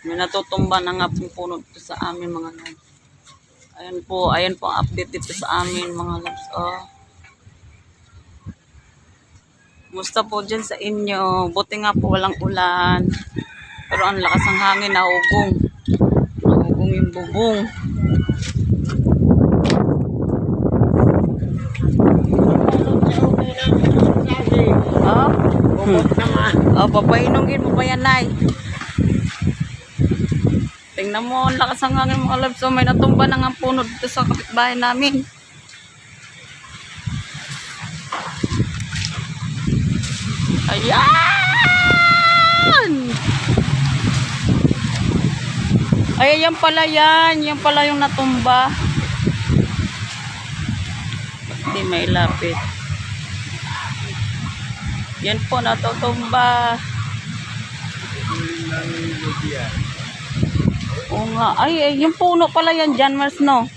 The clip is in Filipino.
May natutumba na nga pong puno dito sa amin mga loves. Ayan po ang update dito sa amin mga loves. Oh. Musta po dyan sa inyo? Buti nga po walang ulan. Pero ang lakas ng hangin, nahugong. Nahugong yung bubong. Oh, papainungin mo pa yan, Nay. Tingnan mo, ang lakas ng hangin mga loves. So, may natumba na nga puno dito sa kapitbahay namin. Ayan! Ay, yan pala yan. Yan pala yung natumba. Hindi may lapit. Yan po, natutumba. Oo nga. Ay, yung puno pala yan, Jan Mars, no?